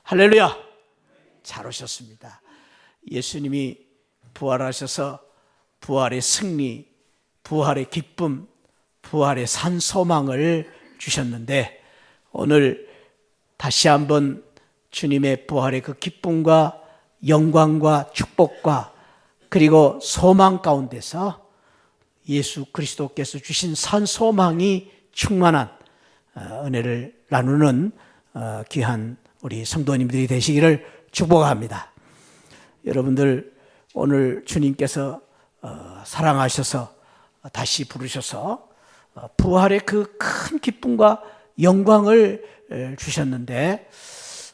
할렐루야! 잘 오셨습니다. 예수님이 부활하셔서 부활의 승리, 부활의 기쁨, 부활의 산 소망을 주셨는데 오늘 다시 한번 주님의 부활의 그 기쁨과 영광과 축복과 그리고 소망 가운데서 예수 그리스도께서 주신 산 소망이 충만한 은혜를 나누는 귀한 우리 성도님들이 되시기를 축복합니다. 여러분들 오늘 주님께서 사랑하셔서 다시 부르셔서 부활의 그 큰 기쁨과 영광을 주셨는데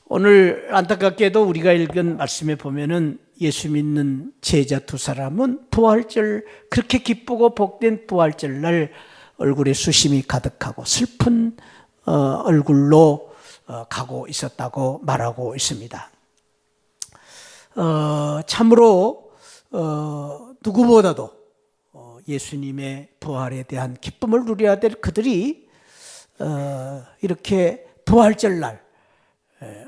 오늘 안타깝게도 우리가 읽은 말씀에 보면은 예수 믿는 제자 두 사람은 부활절 그렇게 기쁘고 복된 부활절 날 얼굴에 수심이 가득하고 슬픈 얼굴로 가고 있었다고 말하고 있습니다. 참으로 누구보다도 예수님의 부활에 대한 기쁨을 누려야 될 그들이 이렇게 부활절 날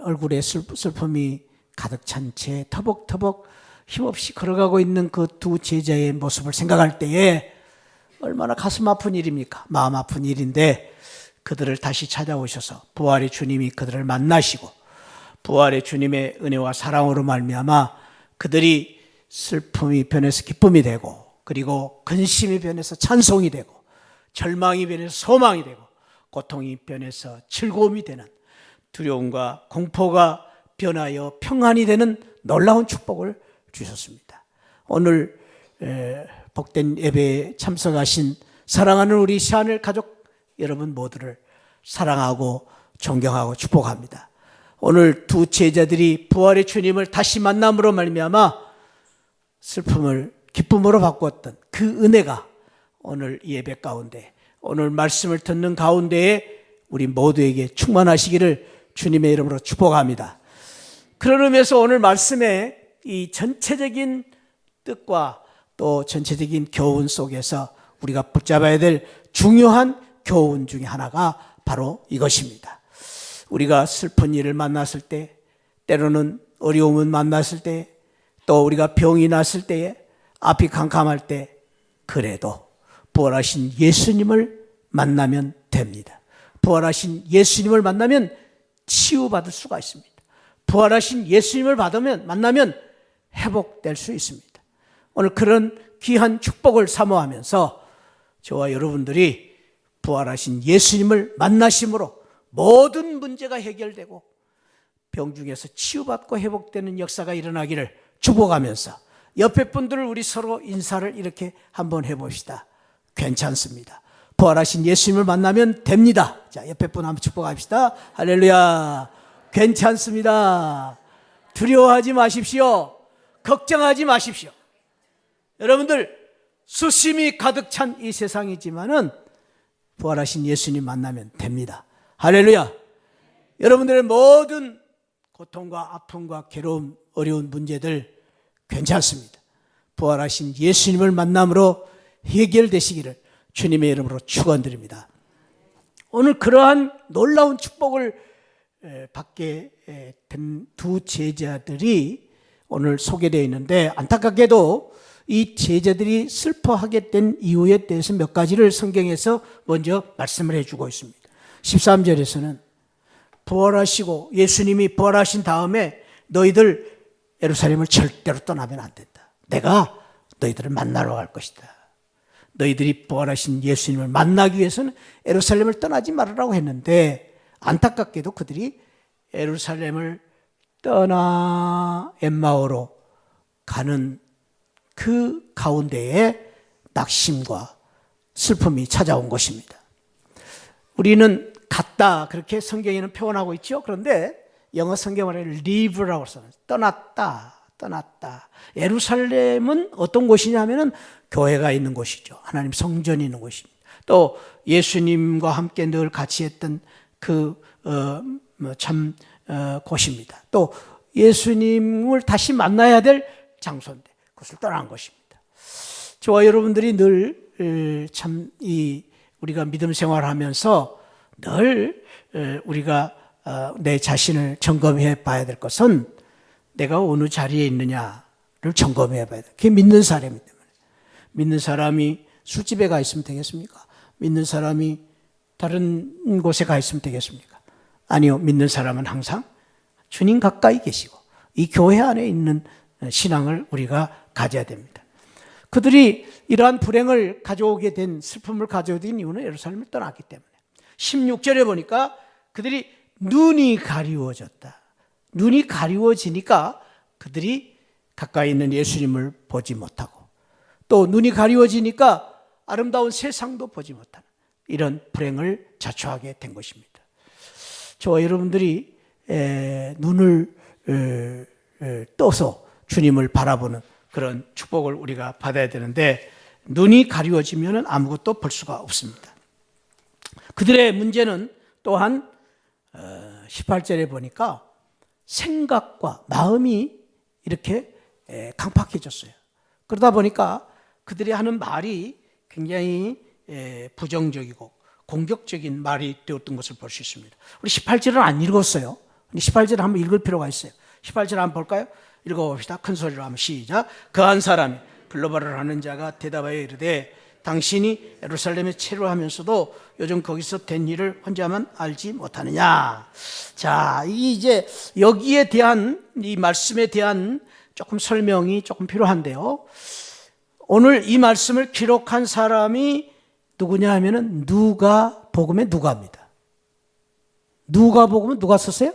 얼굴에 슬픔이 가득 찬 채 터벅터벅 힘없이 걸어가고 있는 그 두 제자의 모습을 생각할 때에 얼마나 가슴 아픈 일입니까? 마음 아픈 일인데 그들을 다시 찾아오셔서 부활의 주님이 그들을 만나시고 부활의 주님의 은혜와 사랑으로 말미암아 그들이 슬픔이 변해서 기쁨이 되고 그리고 근심이 변해서 찬송이 되고 절망이 변해서 소망이 되고 고통이 변해서 즐거움이 되는 두려움과 공포가 변하여 평안이 되는 놀라운 축복을 주셨습니다. 오늘 복된 예배에 참석하신 사랑하는 우리 시아늘 가족 여러분 모두를 사랑하고 존경하고 축복합니다. 오늘 두 제자들이 부활의 주님을 다시 만남으로 말미암아 슬픔을 기쁨으로 바꾸었던 그 은혜가 오늘 예배 가운데 오늘 말씀을 듣는 가운데에 우리 모두에게 충만하시기를 주님의 이름으로 축복합니다. 그런 의미에서 오늘 말씀의 이 전체적인 뜻과 또 전체적인 교훈 속에서 우리가 붙잡아야 될 중요한 교훈 중에 하나가 바로 이것입니다. 우리가 슬픈 일을 만났을 때, 때로는 어려움을 만났을 때, 또 우리가 병이 났을 때에, 앞이 캄캄할 때, 그래도 부활하신 예수님을 만나면 됩니다. 부활하신 예수님을 만나면 치유받을 수가 있습니다. 부활하신 예수님을 만나면 회복될 수 있습니다. 오늘 그런 귀한 축복을 사모하면서 저와 여러분들이 부활하신 예수님을 만나심으로 모든 문제가 해결되고 병중에서 치유받고 회복되는 역사가 일어나기를 축복하면서 옆에 분들을 우리 서로 인사를 이렇게 한번 해봅시다. 괜찮습니다. 부활하신 예수님을 만나면 됩니다. 자, 옆에 분 한번 축복합시다. 할렐루야. 괜찮습니다. 두려워하지 마십시오. 걱정하지 마십시오. 여러분들 수심이 가득 찬 이 세상이지만은 부활하신 예수님 만나면 됩니다. 할렐루야. 여러분들의 모든 고통과 아픔과 괴로움, 어려운 문제들 괜찮습니다. 부활하신 예수님을 만남으로 해결되시기를 주님의 이름으로 축원드립니다. 오늘 그러한 놀라운 축복을 받게 된 두 제자들이 오늘 소개되어 있는데 안타깝게도 이 제자들이 슬퍼하게 된 이유에 대해서 몇 가지를 성경에서 먼저 말씀을 해주고 있습니다. 13절에서는 부활하시고 예수님이 부활하신 다음에 너희들 예루살렘을 절대로 떠나면 안 된다. 내가 너희들을 만나러 갈 것이다. 너희들이 부활하신 예수님을 만나기 위해서는 예루살렘을 떠나지 말으라고 했는데 안타깝게도 그들이 예루살렘을 떠나 엠마오로 가는 그 가운데에 낙심과 슬픔이 찾아온 것입니다. 우리는 갔다 그렇게 성경에는 표현하고 있죠. 그런데 영어 성경을 leave라고 써요. 떠났다. 예루살렘은 어떤 곳이냐면은 교회가 있는 곳이죠. 하나님 성전이 있는 곳입니다. 또 예수님과 함께 늘 같이 했던 그 곳입니다. 또 예수님을 다시 만나야 될 장소인데 그것을 떠난 것입니다. 저와 여러분들이 늘 우리가 믿음 생활하면서 늘 우리가 내 자신을 점검해 봐야 될 것은 내가 어느 자리에 있느냐를 점검해 봐야 돼. 그게 믿는 사람이기 때문에. 믿는 사람이 술집에 가 있으면 되겠습니까? 믿는 사람이 다른 곳에 가 있으면 되겠습니까? 아니요. 믿는 사람은 항상 주님 가까이 계시고 이 교회 안에 있는 신앙을 우리가 가져야 됩니다. 그들이 이러한 불행을 가져오게 된, 슬픔을 가져오게 된 이유는 예루살렘을 떠났기 때문에. 16절에 보니까 그들이 눈이 가리워졌다. 눈이 가리워지니까 그들이 가까이 있는 예수님을 보지 못하고, 또 눈이 가리워지니까 아름다운 세상도 보지 못하는 이런 불행을 자초하게 된 것입니다. 저와 여러분들이 눈을 떠서 주님을 바라보는 그런 축복을 우리가 받아야 되는데, 눈이 가리워지면 아무것도 볼 수가 없습니다. 그들의 문제는 또한 18절에 보니까 생각과 마음이 이렇게 강팍해졌어요. 그러다 보니까 그들이 하는 말이 굉장히 부정적이고 공격적인 말이 되었던 것을 볼 수 있습니다. 우리 18절은 안 읽었어요. 18절을 한번 읽을 필요가 있어요. 18절 한번 볼까요? 읽어봅시다. 큰 소리로 한번 시작. 그 한 사람이 글로바를 하는 자가 대답하여 이르되 당신이 예루살렘에 체류하면서도 요즘 거기서 된 일을 혼자만 알지 못하느냐. 자, 이제 여기에 대한, 이 말씀에 대한 조금 설명이 조금 필요한데요. 오늘 이 말씀을 기록한 사람이 누구냐 하면은 누가복음의 누가입니다. 누가복음은 누가 썼어요?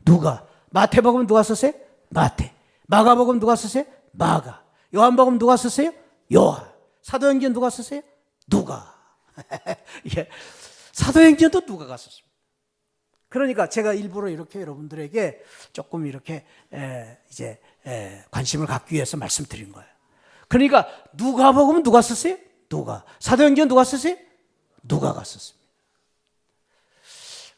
누가. 마태복음은 누가 썼어요? 마태. 마가복음 누가 썼어요? 마가. 요한복음 누가 썼어요? 요한. 사도행전 누가 썼어요? 누가. 예. 사도행전도 누가가 썼습니다. 그러니까 제가 일부러 이렇게 여러분들에게 조금 이렇게 관심을 갖기 위해서 말씀드린 거예요. 그러니까 누가복음은 누가 썼어요? 누가. 사도행전 누가 썼어요? 누가가 썼습니다.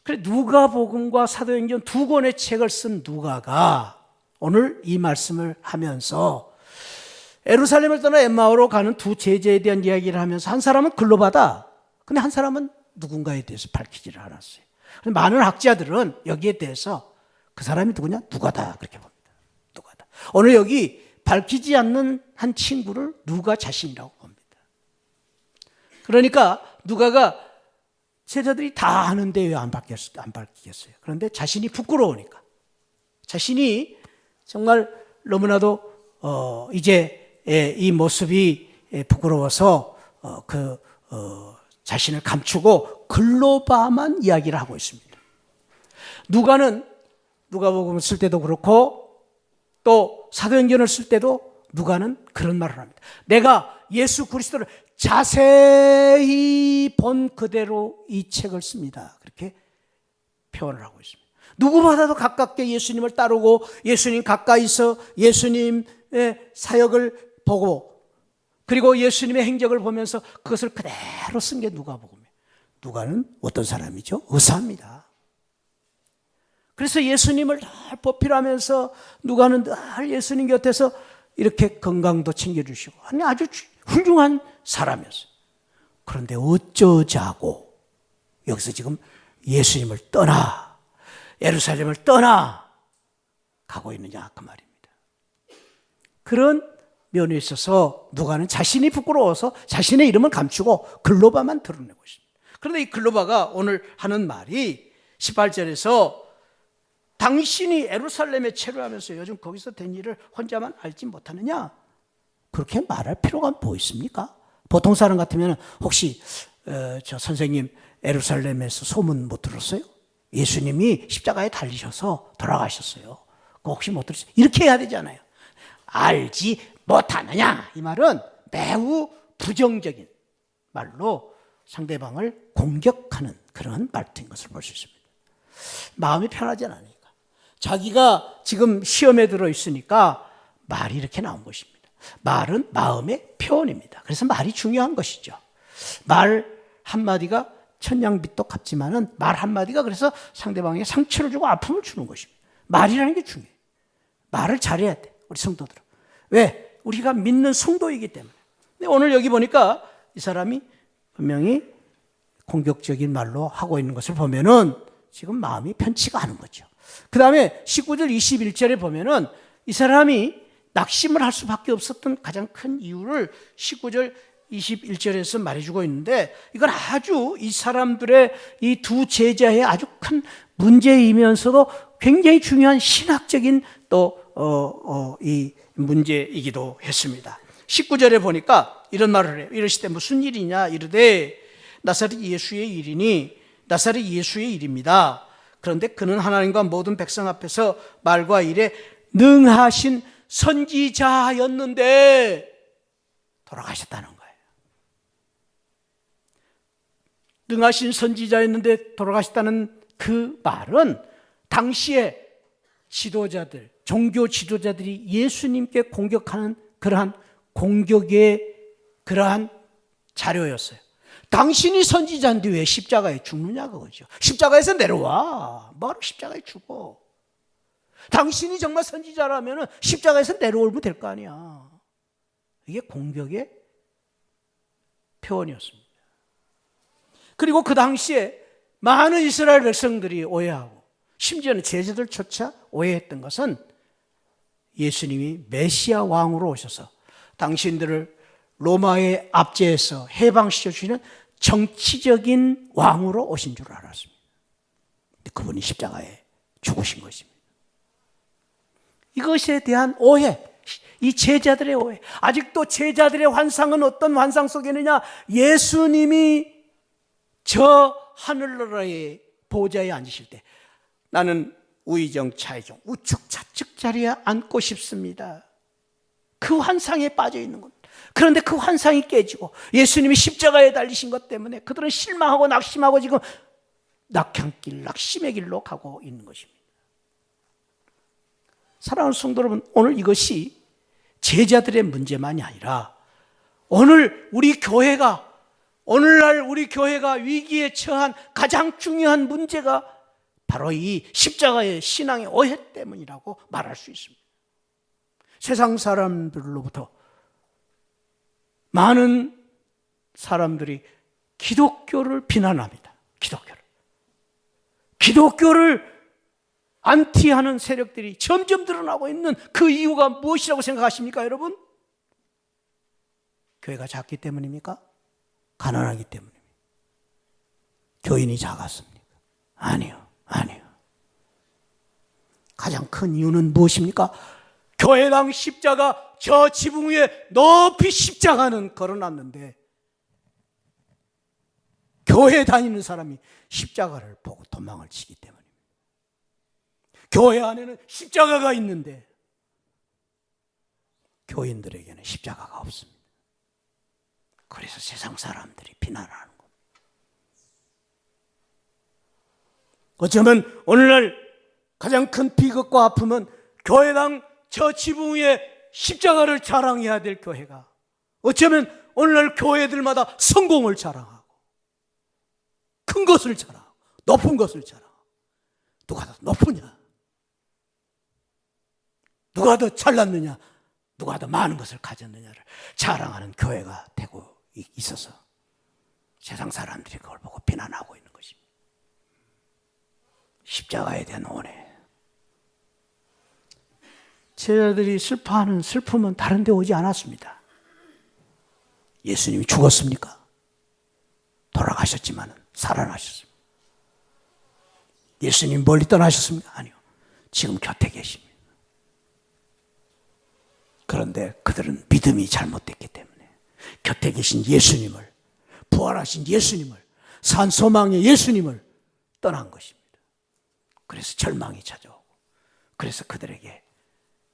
그래, 누가복음과 사도행전 두 권의 책을 쓴 누가가 오늘 이 말씀을 하면서 예루살렘을 떠나 엠마오로 가는 두 제자에 대한 이야기를 하면서 한 사람은 글로바다. 근데 한 사람은 누군가에 대해서 밝히지를 않았어요. 많은 학자들은 여기에 대해서 그 사람이 누구냐? 누가다. 그렇게 봅니다. 누가다. 오늘 여기 밝히지 않는 한 친구를 누가 자신이라고 봅니다. 그러니까 누가가 제자들이 다 아는데 왜 안 밝히겠어요? 그런데 자신이 부끄러우니까. 자신이 정말 너무나도 이제 이 모습이 부끄러워서 자신을 감추고 글로바만 이야기를 하고 있습니다. 누가는 누가복음을 쓸 때도 그렇고 또 사도행전을 쓸 때도 누가는 그런 말을 합니다. 내가 예수 그리스도를 자세히 본 그대로 이 책을 씁니다. 그렇게 표현을 하고 있습니다. 누구보다도 가깝게 예수님을 따르고 예수님 가까이서 예수님의 사역을 보고 그리고 예수님의 행적을 보면서 그것을 그대로 쓴 게 누가복음이에요. 누가는 어떤 사람이죠? 의사입니다. 그래서 예수님을 늘 보필하면서 누가는 늘 예수님 곁에서 이렇게 건강도 챙겨주시고 아주 훌륭한 사람이었어요. 그런데 어쩌자고 여기서 지금 예수님을 떠나 예루살렘을 떠나 가고 있느냐 그 말입니다. 그런 면에 있어서 누가는 자신이 부끄러워서 자신의 이름을 감추고 글로바만 드러내고 있습니다. 그런데 이 글로바가 오늘 하는 말이 18절에서 당신이 예루살렘에 체류하면서 요즘 거기서 된 일을 혼자만 알지 못하느냐? 그렇게 말할 필요가 뭐 있습니까? 보통 사람 같으면 혹시 저 선생님 예루살렘에서 소문 못 들었어요? 예수님이 십자가에 달리셔서 돌아가셨어요. 그거 혹시 못 들었어요? 이렇게 해야 되잖아요. 알지 못하느냐? 이 말은 매우 부정적인 말로 상대방을 공격하는 그런 말투인 것을 볼 수 있습니다. 마음이 편하지 않으니까. 자기가 지금 시험에 들어 있으니까 말이 이렇게 나온 것입니다. 말은 마음의 표현입니다. 그래서 말이 중요한 것이죠. 말 한마디가 천냥빚도 갚지만은 말 한마디가 그래서 상대방에게 상처를 주고 아픔을 주는 것입니다. 말이라는 게 중요해요. 말을 잘해야 돼. 우리 성도들은. 왜? 우리가 믿는 성도이기 때문에. 근데 오늘 여기 보니까 이 사람이 분명히 공격적인 말로 하고 있는 것을 보면은 지금 마음이 편치가 않은 거죠. 그 다음에 19절 21절에 보면은 이 사람이 낙심을 할 수밖에 없었던 가장 큰 이유를 19절 21절에서 말해주고 있는데, 이건 아주 이 사람들의 이 두 제자의 아주 큰 문제이면서도 굉장히 중요한 신학적인 이 문제이기도 했습니다. 19절에 보니까 이런 말을 해요. 이러시되 무슨 일이냐 이르되 나사렛 예수의 일이니 나사렛 예수의 일입니다. 그런데 그는 하나님과 모든 백성 앞에서 말과 일에 능하신 선지자였는데 돌아가셨다는 거예요. 능하신 선지자였는데 돌아가셨다는 그 말은 당시에 지도자들, 종교 지도자들이 예수님께 공격하는 그러한 공격의 그러한 자료였어요. 당신이 선지자인데 왜 십자가에 죽느냐 그거죠. 십자가에서 내려와. 뭐하러 십자가에 죽어. 당신이 정말 선지자라면 십자가에서 내려오면 될 거 아니야. 이게 공격의 표현이었습니다. 그리고 그 당시에 많은 이스라엘 백성들이 오해하고 심지어는 제자들조차 오해했던 것은 예수님이 메시아 왕으로 오셔서 당신들을 로마의 압제에서 해방시켜 주시는 정치적인 왕으로 오신 줄 알았습니다. 근데 그분이 십자가에 죽으신 것입니다. 이것에 대한 오해, 이 제자들의 오해. 아직도 제자들의 환상은 어떤 환상 속에 있느냐? 예수님이 저 하늘나라의 보좌에 앉으실 때 나는 우의정 차의정 우측 좌측 자리에 앉고 싶습니다. 그 환상에 빠져 있는 겁니다. 그런데 그 환상이 깨지고 예수님이 십자가에 달리신 것 때문에 그들은 실망하고 낙심하고 지금 낙향길, 낙심의 길로 가고 있는 것입니다. 사랑하는 성도 여러분, 오늘 이것이 제자들의 문제만이 아니라 오늘날 우리 교회가 위기에 처한 가장 중요한 문제가 바로 이 십자가의 신앙의 오해 때문이라고 말할 수 있습니다. 세상 사람들로부터 많은 사람들이 기독교를 비난합니다. 기독교를 안티하는 세력들이 점점 드러나고 있는 그 이유가 무엇이라고 생각하십니까, 여러분? 교회가 작기 때문입니까? 가난하기 때문입니까? 교인이 작았습니까? 아니요. 가장 큰 이유는 무엇입니까? 교회당 십자가 저 지붕 위에 높이 십자가는 걸어놨는데 교회 다니는 사람이 십자가를 보고 도망을 치기 때문입니다. 교회 안에는 십자가가 있는데 교인들에게는 십자가가 없습니다. 그래서 세상 사람들이 비난하는 겁니다. 어쩌면 오늘날 가장 큰 비극과 아픔은 교회당 저 지붕 위에 십자가를 자랑해야 될 교회가 어쩌면 오늘날 교회들마다 성공을 자랑하고 큰 것을 자랑하고 높은 것을 자랑하고 누가 더 높으냐, 누가 더 잘났느냐, 누가 더 많은 것을 가졌느냐를 자랑하는 교회가 되고 있어서 세상 사람들이 그걸 보고 비난하고 있는 것입니다. 십자가에 대한 오해. 제자들이 슬퍼하는 슬픔은 다른 데 오지 않았습니다. 예수님이 죽었습니까? 돌아가셨지만 살아나셨습니다. 예수님 멀리 떠나셨습니까? 아니요. 지금 곁에 계십니다. 그런데 그들은 믿음이 잘못됐기 때문에 곁에 계신 예수님을, 부활하신 예수님을, 산 소망의 예수님을 떠난 것입니다. 그래서 절망이 찾아오고 그래서 그들에게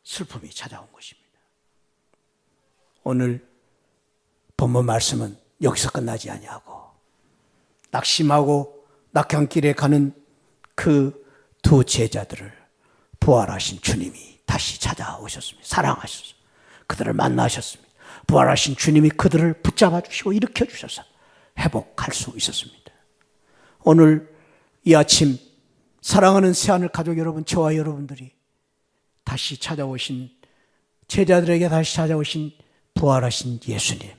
슬픔이 찾아온 것입니다. 오늘 본문 말씀은 여기서 끝나지 아니하고 낙심하고 낙향길에 가는 그 두 제자들을 부활하신 주님이 다시 찾아오셨습니다. 사랑하셨습니다. 그들을 만나셨습니다. 부활하신 주님이 그들을 붙잡아 주시고 일으켜 주셔서 회복할 수 있었습니다. 오늘 이 아침 사랑하는 새하늘 가족 여러분, 저와 여러분들이 다시 찾아오신 제자들에게 다시 찾아오신 부활하신 예수님,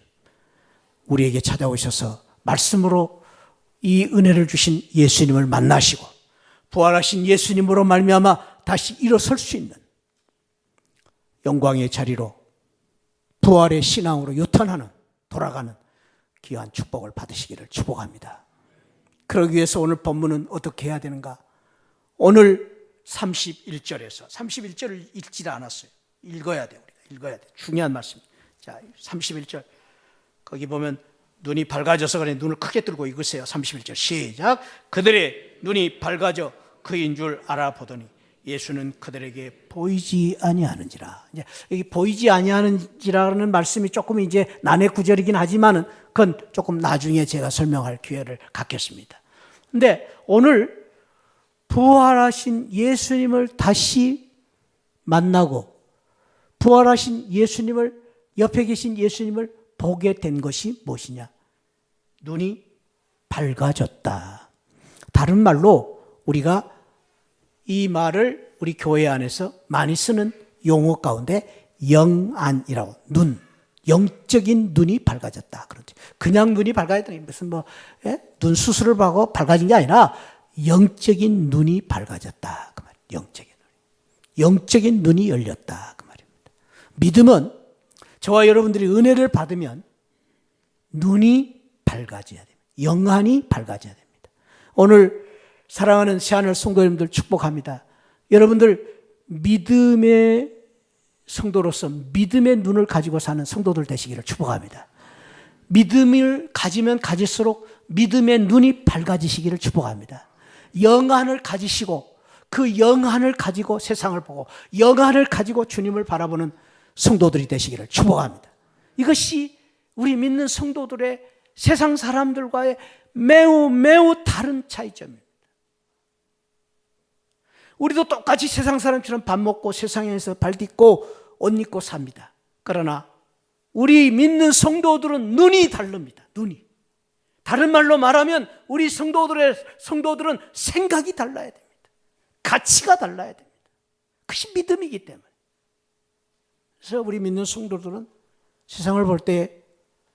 우리에게 찾아오셔서 말씀으로 이 은혜를 주신 예수님을 만나시고 부활하신 예수님으로 말미암아 다시 일어설 수 있는 영광의 자리로 부활의 신앙으로 유턴하는, 돌아가는 귀한 축복을 받으시기를 축복합니다. 그러기 위해서 오늘 본문은 어떻게 해야 되는가? 오늘 31절에서 31절을 읽지 않았어요. 읽어야 돼. 우리가 읽어야 돼. 중요한 말씀. 자, 31절 거기 보면 눈이 밝아져서 그래. 눈을 크게 뜨고 읽으세요. 31절 시작. 그들의 눈이 밝아져 그인 줄 알아보더니 예수는 그들에게 보이지 아니하는지라. 이제 여기 보이지 아니하는지라는 말씀이 조금 이제 난해 구절이긴 하지만은 그건 조금 나중에 제가 설명할 기회를 갖겠습니다. 근데 오늘 부활하신 예수님을 다시 만나고 부활하신 예수님을, 옆에 계신 예수님을 보게 된 것이 무엇이냐? 눈이 밝아졌다. 다른 말로 우리가 이 말을 우리 교회 안에서 많이 쓰는 용어 가운데 영안이라고, 눈, 영적인 눈이 밝아졌다. 그렇지. 그냥 눈이 밝아졌다니 무슨 눈 수술을 하고 밝아진 게 아니라 영적인 눈이 밝아졌다. 그 말. 영적인 눈이 열렸다. 그 말입니다. 믿음은 저와 여러분들이 은혜를 받으면 눈이 밝아져야 됩니다. 영안이 밝아져야 됩니다. 오늘 사랑하는 새하늘 성도님들 축복합니다. 여러분들 믿음의 성도로서 믿음의 눈을 가지고 사는 성도들 되시기를 축복합니다. 믿음을 가지면 가질수록 믿음의 눈이 밝아지시기를 축복합니다. 영안을 가지시고 그 영안을 가지고 세상을 보고 영안을 가지고 주님을 바라보는 성도들이 되시기를 축복합니다. 이것이 우리 믿는 성도들의 세상 사람들과의 매우 다른 차이점입니다. 우리도 똑같이 세상 사람처럼 밥 먹고 세상에서 발 딛고 옷 입고 삽니다. 그러나 우리 믿는 성도들은 눈이 다릅니다. 눈이. 다른 말로 말하면 우리 성도들은 생각이 달라야 됩니다. 가치가 달라야 됩니다. 그것이 믿음이기 때문에. 그래서 우리 믿는 성도들은 세상을 볼 때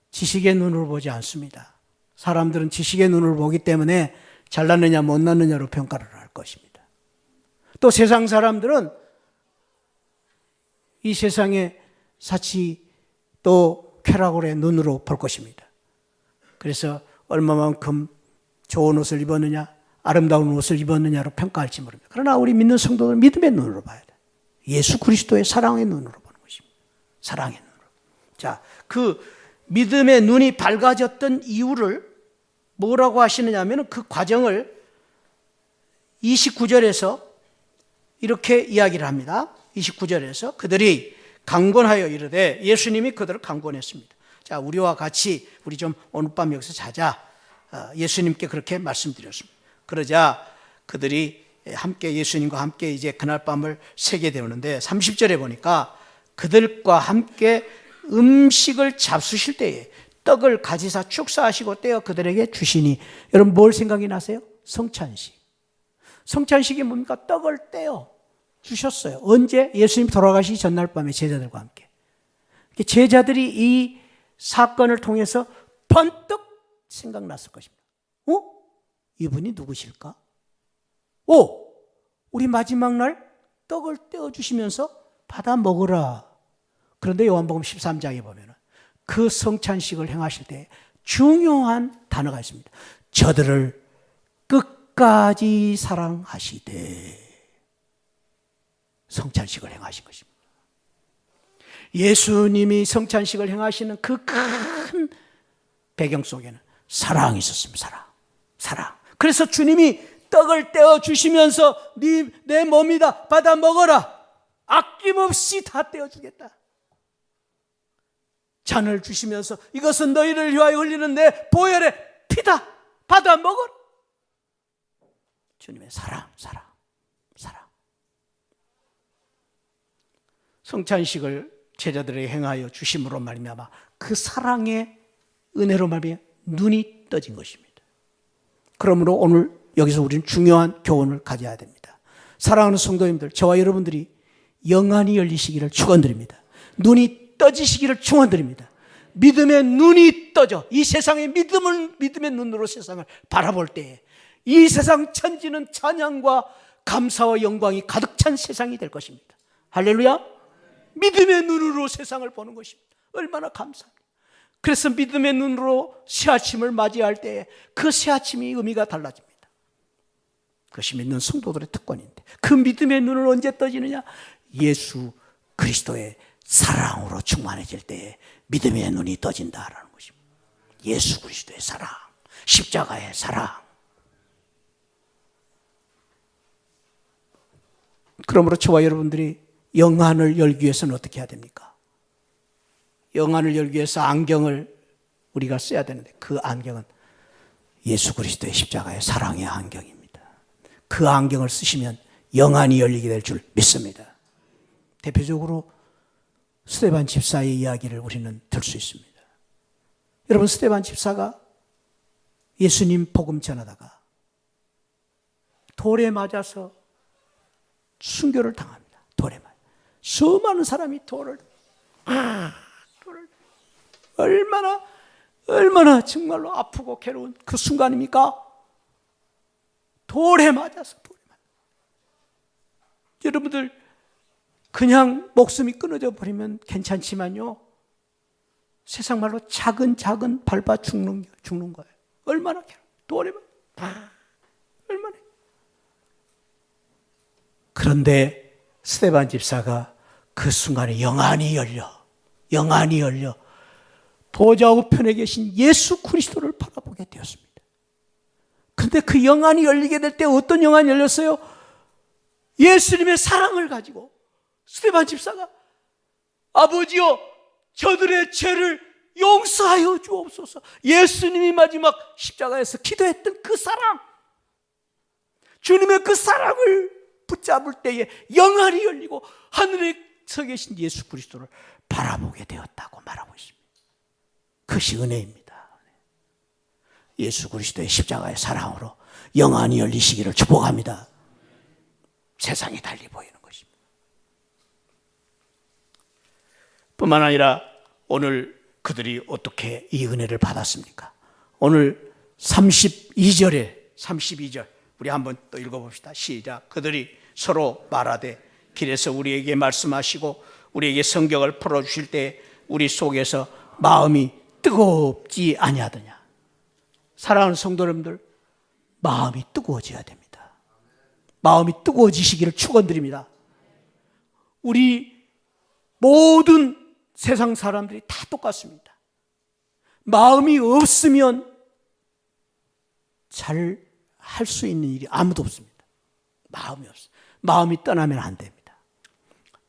지식의 눈으로 보지 않습니다. 사람들은 지식의 눈으로 보기 때문에 잘났느냐 못났느냐로 평가를 할 것입니다. 또 세상 사람들은 이 세상의 사치 또 쾌락의 눈으로 볼 것입니다. 그래서 얼마만큼 좋은 옷을 입었느냐, 아름다운 옷을 입었느냐로 평가할지 모릅니다. 그러나 우리 믿는 성도들은 믿음의 눈으로 봐야 돼요. 예수 그리스도의 사랑의 눈으로 보는 것입니다. 사랑의 눈으로. 자, 그 믿음의 눈이 밝아졌던 이유를 뭐라고 하시느냐 하면 그 과정을 29절에서 이렇게 이야기를 합니다. 29절에서 그들이 강권하여 이르되 예수님이 그들을 강권했습니다. 자, 우리와 같이 우리 좀 오늘 밤 여기서 자자. 예수님께 그렇게 말씀드렸습니다. 그러자 그들이 함께 예수님과 함께 이제 그날 밤을 새게 되는데 30절에 보니까 그들과 함께 음식을 잡수실 때에 떡을 가지사 축사하시고 떼어 그들에게 주시니, 여러분 뭘 생각이 나세요? 성찬식. 성찬식이 뭡니까? 떡을 떼어 주셨어요. 언제? 예수님 돌아가시기 전날 밤에 제자들과 함께. 제자들이 이 사건을 통해서 번뜩 생각났을 것입니다. 이분이 누구실까? 우리 마지막 날 떡을 떼어 주시면서 받아 먹으라. 그런데 요한복음 13장에 보면 그 성찬식을 행하실 때 중요한 단어가 있습니다. 저들을 끝까지 사랑하시되 성찬식을 행하신 것입니다. 예수님이 성찬식을 행하시는 그 큰 배경 속에는 사랑이 있었습니다. 사랑. 그래서 주님이 떡을 떼어 주시면서 내 몸이다, 받아 먹어라. 아낌없이 다 떼어 주겠다. 잔을 주시면서 이것은 너희를 위하여 흘리는 내 보혈의 피다, 받아 먹어라. 주님의 사랑. 성찬식을 제자들에게 행하여 주심으로 말미암아 그 사랑의 은혜로 말미암아 눈이 떠진 것입니다. 그러므로 오늘 여기서 우리는 중요한 교훈을 가져야 됩니다. 사랑하는 성도님들, 저와 여러분들이 영안이 열리시기를 축원드립니다. 눈이 떠지시기를 축원드립니다. 믿음의 눈이 떠져 이 세상의 믿음의 눈으로 세상을 바라볼 때에 이 세상 천지는 찬양과 감사와 영광이 가득 찬 세상이 될 것입니다. 할렐루야. 믿음의 눈으로 세상을 보는 것입니다. 얼마나 감사합니다. 그래서 믿음의 눈으로 새아침을 맞이할 때 그 새아침이 의미가 달라집니다. 그것이 믿는 성도들의 특권인데, 그 믿음의 눈을 언제 떠지느냐? 예수 그리스도의 사랑으로 충만해질 때 믿음의 눈이 떠진다라는 것입니다. 예수 그리스도의 사랑, 십자가의 사랑. 그러므로 저와 여러분들이 영안을 열기 위해서는 어떻게 해야 됩니까? 영안을 열기 위해서 안경을 우리가 써야 되는데, 그 안경은 예수 그리스도의 십자가의 사랑의 안경입니다. 그 안경을 쓰시면 영안이 열리게 될 줄 믿습니다. 대표적으로 스데반 집사의 이야기를 우리는 들 수 있습니다. 여러분, 스데반 집사가 예수님 복음 전하다가 돌에 맞아서 순교를 당합니다. 돌에 맞아. 수많은 사람이 돌을 얼마나 정말로 아프고 괴로운 그 순간입니까? 돌에 맞아서. 여러분들, 그냥 목숨이 끊어져 버리면 괜찮지만요, 세상 말로 작은 밟아 죽는 거예요. 얼마나 괴로워. 돌에 얼마나. 그런데 스데반 집사가 그 순간에 영안이 열려 보좌 우편에 계신 예수 그리스도를 바라보게 되었습니다. 그런데 그 영안이 열리게 될 때 어떤 영안이 열렸어요? 예수님의 사랑을 가지고 스데반 집사가, 아버지여, 저들의 죄를 용서하여 주옵소서. 예수님이 마지막 십자가에서 기도했던 그 사랑, 주님의 그 사랑을 붙잡을 때에 영안이 열리고 하늘에 서 계신 예수 그리스도를 바라보게 되었다고 말하고 있습니다. 그것이 은혜입니다. 예수 그리스도의 십자가의 사랑으로 영안이 열리시기를 축복합니다. 세상이 달리 보이는 것입니다. 뿐만 아니라 오늘 그들이 어떻게 이 은혜를 받았습니까? 오늘 32절 우리 한번 또 읽어봅시다. 시작. 그들이 서로 말하되 길에서 우리에게 말씀하시고 우리에게 성경을 풀어주실 때 우리 속에서 마음이 뜨겁지 아니하더냐. 사랑하는 성도 여러분들, 마음이 뜨거워져야 됩니다. 마음이 뜨거워지시기를 축원드립니다. 우리 모든 세상 사람들이 다 똑같습니다. 마음이 없으면 잘 할 수 있는 일이 아무도 없습니다. 마음이 없어. 마음이 떠나면 안 됩니다.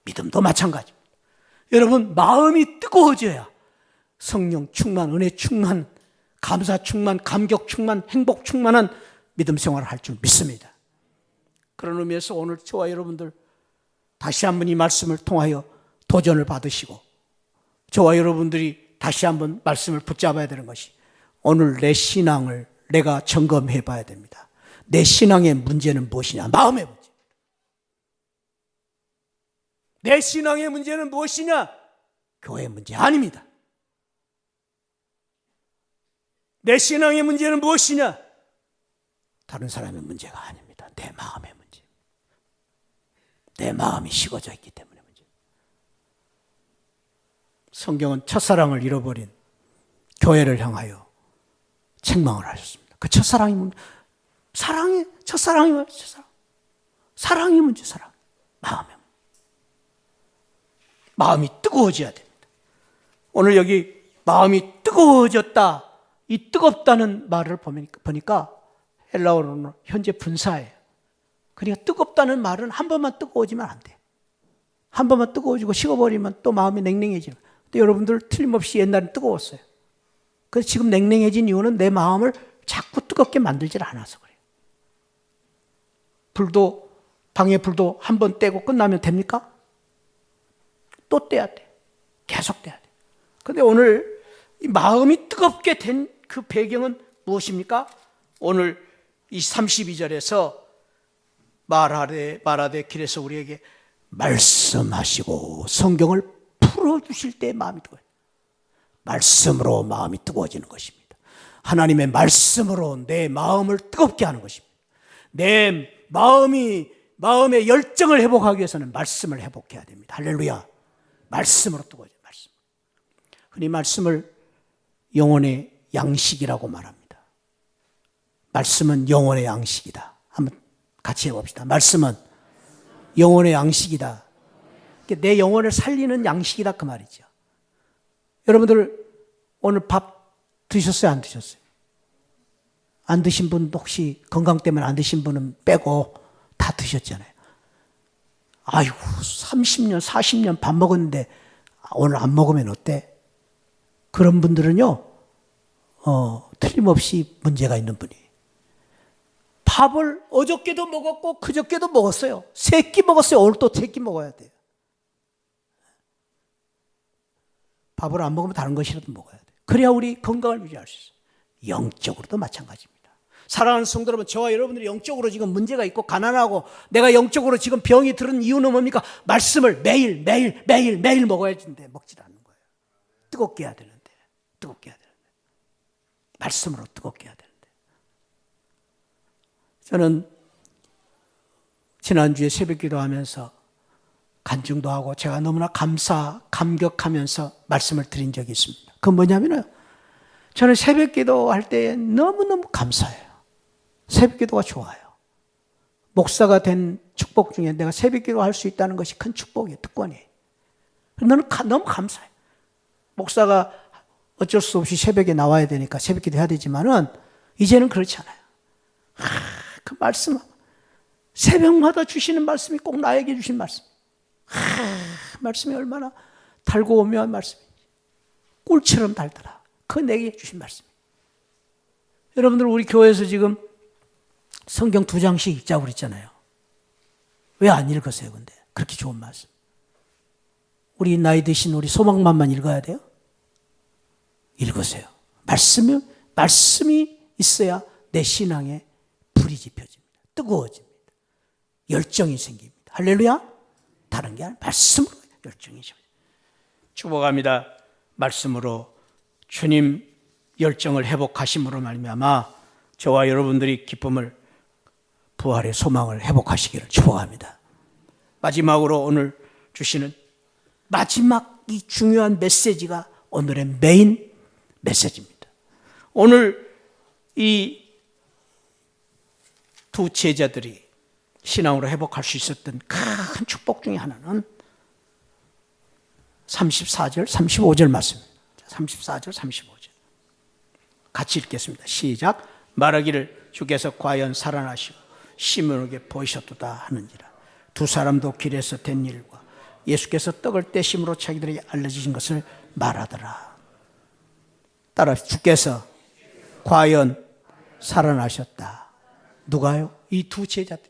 믿음도 마찬가지입니다. 여러분, 마음이 뜨거워져야 성령 충만, 은혜 충만, 감사 충만, 감격 충만, 행복 충만한 믿음 생활을 할 줄 믿습니다. 그런 의미에서 오늘 저와 여러분들 다시 한번 이 말씀을 통하여 도전을 받으시고, 저와 여러분들이 다시 한번 말씀을 붙잡아야 되는 것이, 오늘 내 신앙을 내가 점검해 봐야 됩니다. 내 신앙의 문제는 무엇이냐? 마음의 문제. 내 신앙의 문제는 무엇이냐? 교회의 문제 아닙니다. 내 신앙의 문제는 무엇이냐? 다른 사람의 문제가 아닙니다. 내 마음의 문제. 내 마음이 식어져 있기 때문에 문제. 성경은 첫사랑을 잃어버린 교회를 향하여 책망을 하셨습니다. 그 첫사랑이 문제. 첫사랑이 문제. 마음의 문제. 마음이 뜨거워져야 됩니다. 오늘 여기 마음이 뜨거워졌다. 이 뜨겁다는 말을 보니까 헬라어로는 현재 분사예요. 그러니까 뜨겁다는 말은 한 번만 뜨거워지면 안 돼요. 한 번만 뜨거워지고 식어버리면 또 마음이 냉랭해지는. 근데 여러분들 틀림없이 옛날엔 뜨거웠어요. 그래서 지금 냉랭해진 이유는 내 마음을 자꾸 뜨겁게 만들질 않아서 그래요. 방에 불도 한 번 떼고 끝나면 됩니까? 또 떼야 돼. 계속 떼야 돼. 그런데 오늘 이 마음이 뜨겁게 된 그 배경은 무엇입니까? 오늘 이 32절에서 말하되 길에서 우리에게 말씀하시고 성경을 풀어주실 때 마음이 뜨거워요. 말씀으로 마음이 뜨거워지는 것입니다. 하나님의 말씀으로 내 마음을 뜨겁게 하는 것입니다. 내 마음의 열정을 회복하기 위해서는 말씀을 회복해야 됩니다. 할렐루야. 말씀으로 뜨거워져요. 말씀. 흔히 말씀을 영혼의 양식이라고 말합니다. 말씀은 영혼의 양식이다. 한번 같이 해봅시다. 말씀은 영혼의 양식이다. 내 영혼을 살리는 양식이다 그 말이죠. 여러분들 오늘 밥 드셨어요? 안 드셨어요? 안 드신 분 혹시 건강 때문에 안 드신 분은 빼고 다 드셨잖아요. 아이고 30년 40년 밥 먹었는데 오늘 안 먹으면 어때? 그런 분들은요 틀림없이 문제가 있는 분이에요. 밥을 어저께도 먹었고 그저께도 먹었어요. 3끼 먹었어요. 오늘 또 3끼 먹어야 돼요. 밥을 안 먹으면 다른 것이라도 먹어야 돼요. 그래야 우리 건강을 유지할 수 있어요. 영적으로도 마찬가지입니다. 사랑하는 성도 여러분, 저와 여러분들이 영적으로 지금 문제가 있고 가난하고 내가 영적으로 지금 병이 들은 이유는 뭡니까? 말씀을 매일 먹어야 되는데 먹질 않는 거예요. 뜨겁게 해야 되는데 말씀으로 뜨겁게 해야 되는데. 저는 지난주에 새벽기도 하면서 간증도 하고 제가 너무나 감격하면서 말씀을 드린 적이 있습니다. 그건 뭐냐면요, 저는 새벽기도 할 때 너무너무 감사해요. 새벽기도가 좋아요. 목사가 된 축복 중에 내가 새벽기도 할 수 있다는 것이 큰 축복이에요. 특권이에요. 너무 감사해요. 목사가 어쩔 수 없이 새벽에 나와야 되니까 새벽기도 해야 되지만은 이제는 그렇지 않아요. 그 말씀, 새벽마다 주시는 말씀이 꼭 나에게 주신 말씀. 말씀이 얼마나 달고 오묘한 말씀인지. 꿀처럼 달더라. 그 내게 주신 말씀. 여러분들 우리 교회에서 지금 성경 2장씩 읽자고 그랬잖아요. 왜 안 읽으세요 근데? 그렇게 좋은 말씀. 우리 나이 드신 우리 소망만만 읽어야 돼요? 읽으세요. 말씀이 있어야 내 신앙에 불이 지펴집니다. 뜨거워집니다. 열정이 생깁니다. 할렐루야. 다른 게 아니라 말씀으로 열정이 지펴집니다. 축복합니다. 말씀으로 주님 열정을 회복하심으로 말미암아 저와 여러분들이 기쁨을, 부활의 소망을 회복하시기를 축복합니다. 마지막으로 오늘 주시는 마지막 이 중요한 메시지가 오늘의 메인 메시지입니다. 오늘 이 두 제자들이 신앙으로 회복할 수 있었던 큰 축복 중에 하나는 34절, 35절 말씀입니다. 34절, 35절. 같이 읽겠습니다. 시작. 말하기를 주께서 과연 살아나시고 시몬에게 보이셨도다 하는지라. 두 사람도 길에서 된 일과 예수께서 떡을 떼심으로 자기들에게 알려주신 것을 말하더라. 따라 주께서 과연 살아나셨다. 누가요? 이 두 제자들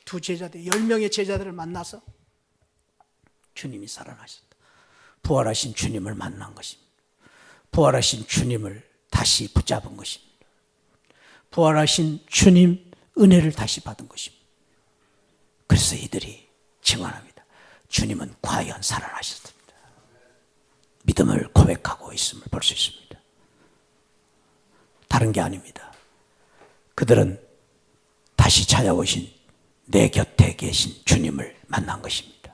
10명의 제자들을 만나서 주님이 살아나셨다. 부활하신 주님을 만난 것입니다. 부활하신 주님을 다시 붙잡은 것입니다. 부활하신 주님 은혜를 다시 받은 것입니다. 그래서 이들이 증언합니다. 주님은 과연 살아나셨습니다. 믿음을 고백하고 있음을 볼 수 있습니다. 다른 게 아닙니다. 그들은 다시 찾아오신 내 곁에 계신 주님을 만난 것입니다.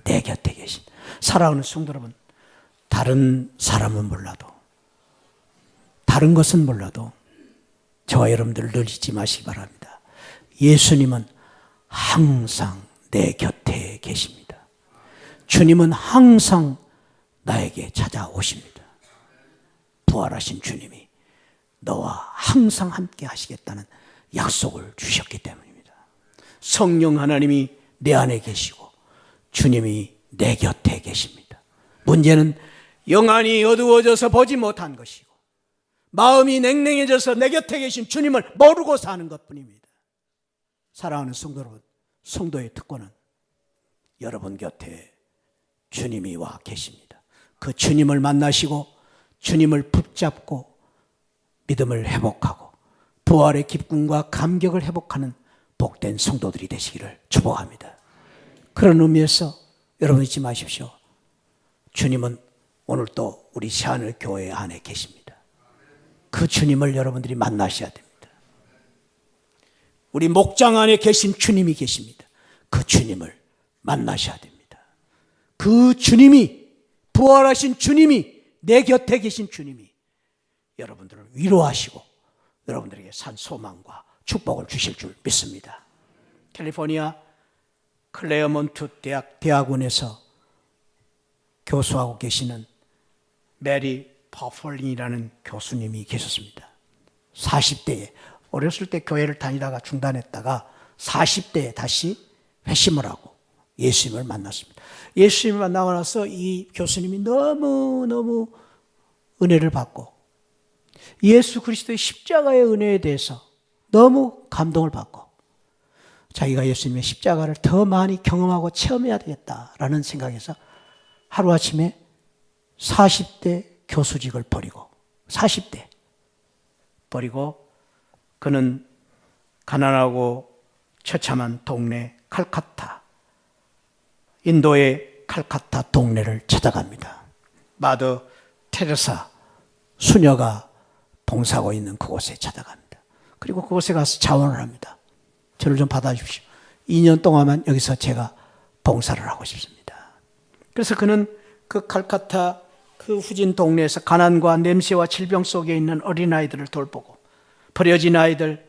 내 곁에 계신. 사랑하는 성도 여러분, 다른 사람은 몰라도, 다른 것은 몰라도 저와 여러분들 늘 잊지 마시기 바랍니다. 예수님은 항상 내 곁에 계십니다. 주님은 항상 나에게 찾아오십니다. 부활하신 주님이 너와 항상 함께 하시겠다는 약속을 주셨기 때문입니다. 성령 하나님이 내 안에 계시고 주님이 내 곁에 계십니다. 문제는 영안이 어두워져서 보지 못한 것이고 마음이 냉랭해져서 내 곁에 계신 주님을 모르고 사는 것뿐입니다. 사랑하는 성도 여러분, 성도의 특권은 여러분 곁에 주님이 와 계십니다. 그 주님을 만나시고 주님을 붙잡고 믿음을 회복하고 부활의 기쁨과 감격을 회복하는 복된 성도들이 되시기를 축복합니다. 그런 의미에서 여러분 잊지 마십시오. 주님은 오늘 또 우리 새하늘 교회 안에 계십니다. 그 주님을 여러분들이 만나셔야 됩니다. 우리 목장 안에 계신 주님이 계십니다. 그 주님을 만나셔야 됩니다. 그 주님이, 부활하신 주님이, 내 곁에 계신 주님이 여러분들을 위로하시고 여러분들에게 산 소망과 축복을 주실 줄 믿습니다. 캘리포니아 클레어몬트 대학원에서 교수하고 계시는 메리 퍼펄린이라는 교수님이 계셨습니다. 40대에 어렸을 때 교회를 다니다가 중단했다가 40대에 다시 회심을 하고 예수님을 만났습니다. 예수님을 만나고 나서 이 교수님이 너무너무 은혜를 받고 예수 그리스도의 십자가의 은혜에 대해서 너무 감동을 받고 자기가 예수님의 십자가를 더 많이 경험하고 체험해야 되겠다라는 생각에서 하루아침에 40대 교수직을 버리고 40대 버리고 그는 가난하고 처참한 동네 칼카타, 인도의 칼카타 동네를 찾아갑니다. 마더 테레사 수녀가 봉사하고 있는 그곳에 찾아갑니다. 그리고 그곳에 가서 자원을 합니다. 저를 좀 받아주십시오. 2년 동안만 여기서 제가 봉사를 하고 싶습니다. 그래서 그는 그 칼카타 그 후진 동네에서 가난과 냄새와 질병 속에 있는 어린아이들을 돌보고 버려진 아이들,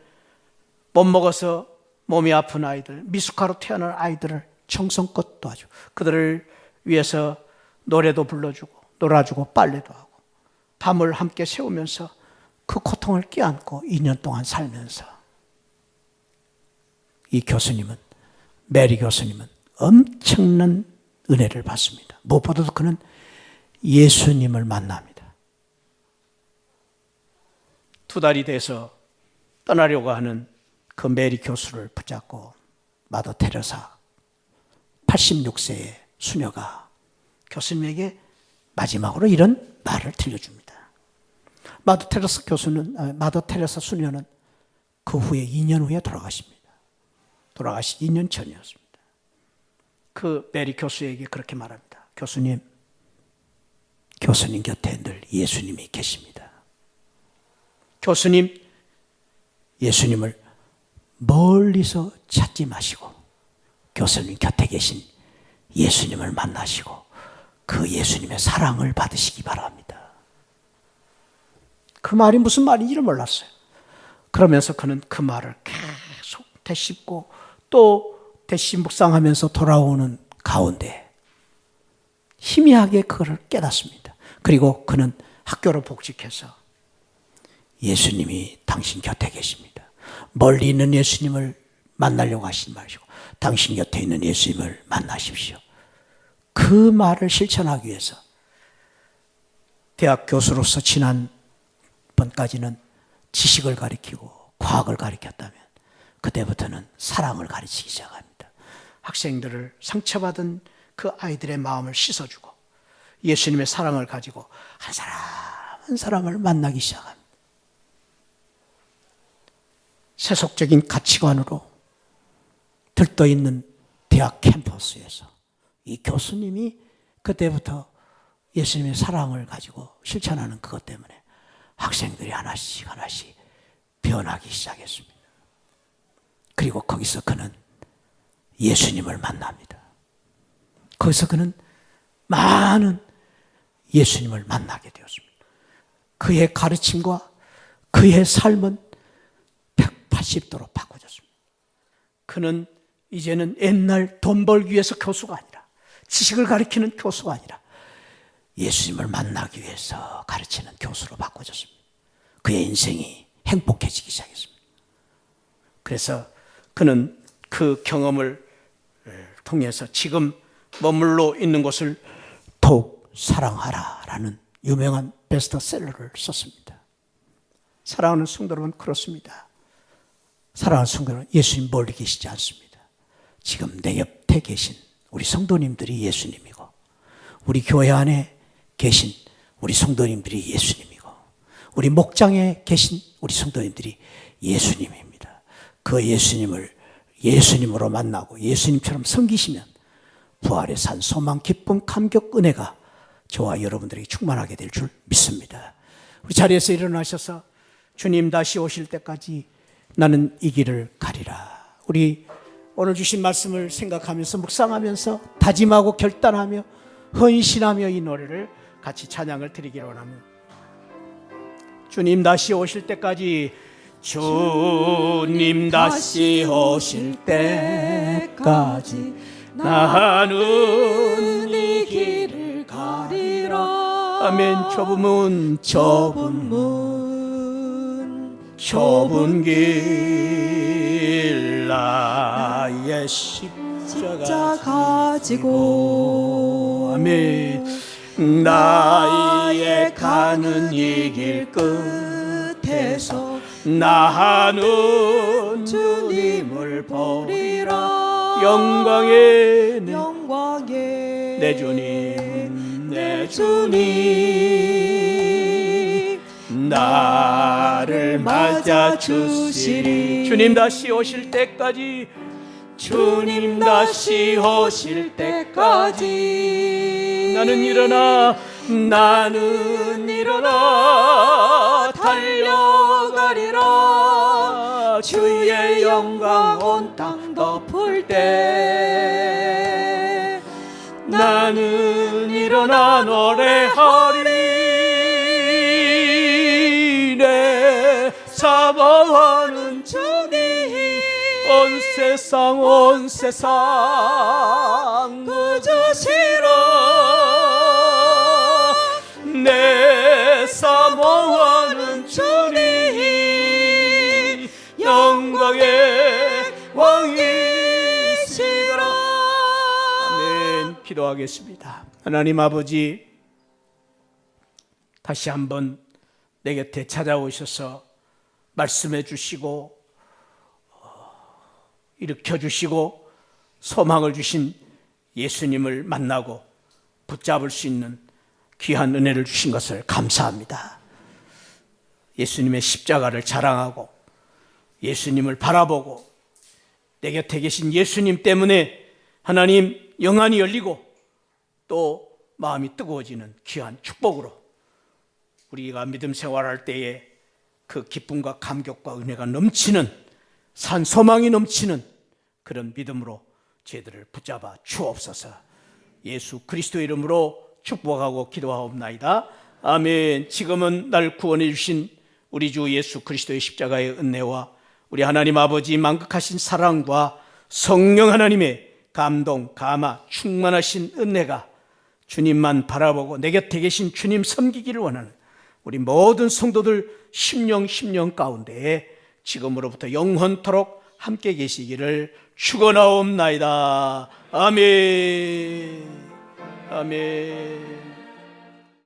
못 먹어서 몸이 아픈 아이들, 미숙아로 태어난 아이들을 정성껏 도와주고 그들을 위해서 노래도 불러주고 놀아주고 빨래도 하고 밤을 함께 세우면서 그 고통을 껴안고 2년 동안 살면서 이 교수님은, 메리 교수님은 엄청난 은혜를 받습니다. 무엇보다도 그는 예수님을 만납니다. 2달이 돼서 떠나려고 하는 그 메리 교수를 붙잡고 마더 테레사 86세의 수녀가 교수님에게 마지막으로 이런 말을 들려줍니다. 마더 테레사 수녀는 그 후에 2년 후에 돌아가십니다. 돌아가신 2년 전이었습니다. 그 메리 교수에게 그렇게 말합니다. 교수님 곁에 늘 예수님이 계십니다. 교수님, 예수님을 멀리서 찾지 마시고 교수님 곁에 계신 예수님을 만나시고 그 예수님의 사랑을 받으시기 바랍니다. 그 말이 무슨 말인지를 몰랐어요. 그러면서 그는 그 말을 계속 되씹고 또 되씹 묵상하면서 돌아오는 가운데 희미하게 그걸 깨닫습니다. 그리고 그는 학교로 복직해서 예수님이 당신 곁에 계십니다. 멀리 있는 예수님을 만나려고 하시지 마시고 당신 곁에 있는 예수님을 만나십시오. 그 말을 실천하기 위해서 대학 교수로서 지난번까지는 지식을 가르치고 과학을 가르쳤다면 그때부터는 사랑을 가르치기 시작합니다. 학생들을 상처받은 그 아이들의 마음을 씻어주고 예수님의 사랑을 가지고 한 사람 한 사람을 만나기 시작합니다. 세속적인 가치관으로 들떠있는 대학 캠퍼스에서 이 교수님이 그때부터 예수님의 사랑을 가지고 실천하는 그것 때문에 학생들이 하나씩 하나씩 변하기 시작했습니다. 그리고 거기서 그는 예수님을 만납니다. 거기서 그는 많은 예수님을 만나게 되었습니다. 그의 가르침과 그의 삶은 180도로 바꿔졌습니다. 그는 이제는 옛날 돈 벌기 위해서 교수가 아니라 지식을 가르치는 교수가 아니라 예수님을 만나기 위해서 가르치는 교수로 바꿔졌습니다. 그의 인생이 행복해지기 시작했습니다. 그래서 그는 그 경험을 통해서 지금 머물러 있는 곳을 더욱 사랑하라라는 유명한 베스트셀러를 썼습니다. 사랑하는 성도 여러분, 그렇습니다. 사랑하는 성도 여러분, 예수님 멀리 계시지 않습니다. 지금 내 옆에 계신 우리 성도님들이 예수님이고 우리 교회 안에 계신 우리 성도님들이 예수님이고 우리 목장에 계신 우리 성도님들이 예수님입니다. 그 예수님을 예수님으로 만나고 예수님처럼 섬기시면 부활의 산 소망 기쁨 감격 은혜가 저와 여러분들에게 충만하게 될 줄 믿습니다. 우리 자리에서 일어나셔서 주님 다시 오실 때까지 나는 이 길을 가리라. 우리 오늘 주신 말씀을 생각하면서 묵상하면서 다짐하고 결단하며 헌신하며 이 노래를 같이 찬양을 드리기로 원합니다. 주님 다시 오실 때까지, 주님 다시 오실 때까지 나는 이 길을 가리라. 아멘. 좁은 길 나의 십자가 가지고, 아멘. 나의 가는 이 길 끝에서 나는 주님을 보리라. 영광의 내 주님, 내 주님 나를 맞아 주시리. 주님 다시 오실 때까지, 주님 다시 오실 때까지 나는 일어나 달려가리라. 주의 영광 온 땅 덮을 때 나는 일어나 노래하리. 내 사모하는 주님 온 세상 구주시라. 내 사모하는 주님 영광의 왕이시라. 아멘. 기도하겠습니다. 하나님 아버지, 다시 한번 내 곁에 찾아오셔서 말씀해 주시고 일으켜 주시고 소망을 주신 예수님을 만나고 붙잡을 수 있는 귀한 은혜를 주신 것을 감사합니다. 예수님의 십자가를 자랑하고 예수님을 바라보고 내 곁에 계신 예수님 때문에 하나님 영안이 열리고 또 마음이 뜨거워지는 귀한 축복으로 우리가 믿음 생활할 때에 그 기쁨과 감격과 은혜가 넘치는 산 소망이 넘치는 그런 믿음으로 저희들을 붙잡아 주옵소서. 예수 그리스도의 이름으로 축복하고 기도하옵나이다. 아멘. 지금은 날 구원해 주신 우리 주 예수 그리스도의 십자가의 은혜와 우리 하나님 아버지 만극하신 사랑과 성령 하나님의 감동, 감화, 충만하신 은혜가 주님만 바라보고 내 곁에 계신 주님 섬기기를 원하는 우리 모든 성도들 심령 가운데에 지금으로부터 영원토록 함께 계시기를 축원하옵나이다. 아멘. 아멘.